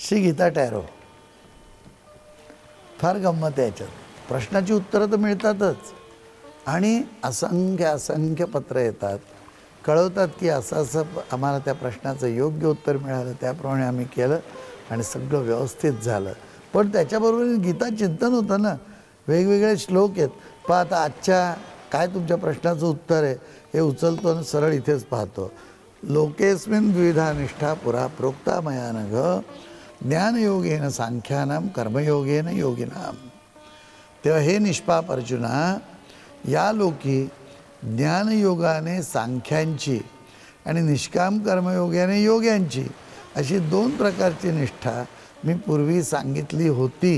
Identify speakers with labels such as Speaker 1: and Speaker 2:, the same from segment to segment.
Speaker 1: Shri Gita tarot. फार गंमत आहे याच्यात. प्रश्नाची उत्तरं तर मिळतातच आणि असंख्य पत्र येतात, कळवतात की असं आम्हाला त्या प्रश्नाचं योग्य उत्तर मिळालं, त्याप्रमाणे आम्ही केलं आणि सगळं व्यवस्थित झालं. पण त्याच्याबरोबर गीता चिंतन होतं ना, वेगवेगळे श्लोक आहेत. पण आता आजच्या काय तुमच्या प्रश्नाचं उत्तर आहे हे उचलतो आणि सरळ इथेच पाहतो. लोकेस्मिन् द्विधा निष्ठा पुरा प्रोक्ता मया नघ ज्ञानयोगेन सांख्यानाम कर्मयोगेन योगिनाम. तेव्हा हे निष्पाप अर्जुना, या लोकी ज्ञानयोगाने सांख्यांची आणि निष्काम कर्मयोगाने योग्यांची अशी 2 प्रकारची निष्ठा मी पूर्वी सांगितली होती.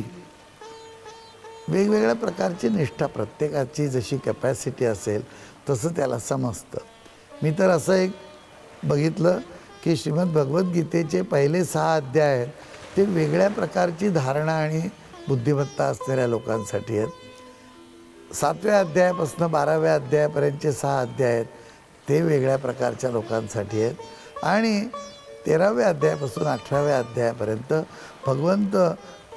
Speaker 1: वेगवेगळ्या प्रकारची निष्ठा, प्रत्येकाची जशी कॅपॅसिटी असेल तसं त्याला समजतं. मी तर असं एक बघितलं की श्रीमद भगवद्गीतेचे पहिले 6 अध्याय आहेत ते वेगळ्या प्रकारची धारणा आणि बुद्धिमत्ता असणाऱ्या लोकांसाठी आहेत. 7व्या अध्यायापासून 12व्या अध्यायापर्यंतचे 6 अध्याय आहेत ते वेगळ्या प्रकारच्या लोकांसाठी आहेत आणि 13व्या अध्यायापासून 18व्या अध्यायापर्यंत भगवंत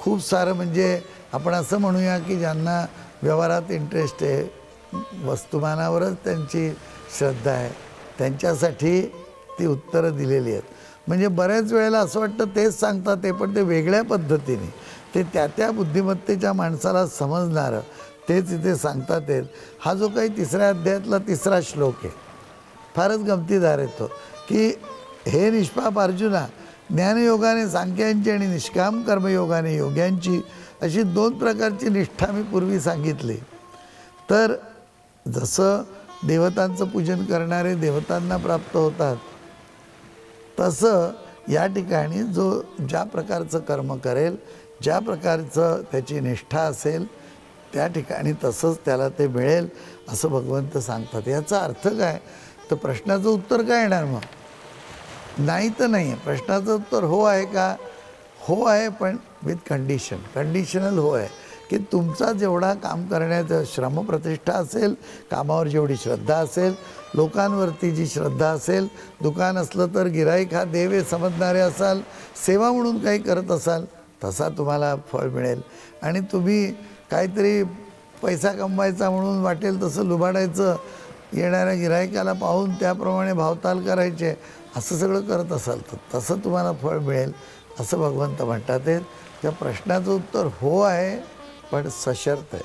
Speaker 1: खूप सारं, म्हणजे आपण असं म्हणूया की ज्यांना व्यवहारात इंटरेस्ट आहे, वस्तुमानावरच त्यांची श्रद्धा आहे, त्यांच्यासाठी ती उत्तरं दिलेली आहेत. म्हणजे बऱ्याच वेळेला असं वाटतं तेच सांगतात ते, पण ते वेगळ्या पद्धतीने ते त्या बुद्धिमत्तेच्या माणसाला समजणारं तेच इथे सांगतात आहेत. हा जो काही 3ऱ्या अध्यायातला 3रा श्लोक आहे फारच गमतीदार येतो की हे निष्पाप अर्जुना, ज्ञानयोगाने सांख्यांची आणि निष्काम कर्मयोगाने योग्यांची अशी 2 प्रकारची निष्ठा मी पूर्वी सांगितली. तर जसं देवतांचं पूजन करणारे देवतांना प्राप्त होतात, तसं या ठिकाणी जो ज्या प्रकारचं कर्म करेल, ज्या प्रकारचं त्याची निष्ठा असेल, त्या ठिकाणी तसंच त्याला ते मिळेल असं भगवंत सांगतात. याचा अर्थ काय? तर प्रश्नाचं उत्तर काय येणार मग? नाही तर नाही आहे. प्रश्नाचं उत्तर हो आहे का? हो आहे, पण विथ कंडिशन. कंडिशनल हो आहे की तुमचा जेवढा काम करण्याचं श्रमप्रतिष्ठा असेल, कामावर जेवढी श्रद्धा असेल, लोकांवरती जी श्रद्धा असेल, दुकान असलं तर गिऱ्हाईक हा देव आहे समजणारे असाल, सेवा म्हणून काही करत असाल, तसा तुम्हाला फळ मिळेल. आणि तुम्ही काहीतरी पैसा कमवायचा म्हणून वाटेल तसं लुबाडायचं, येणाऱ्या गिऱ्हाईकाला पाहून त्याप्रमाणे भावताल करायचे, असं सगळं करत असाल तर तसं तुम्हाला फळ मिळेल असं भगवंत म्हणतात आहेत. त्या प्रश्नाचं उत्तर हो आहे, पण सशर्त आहे.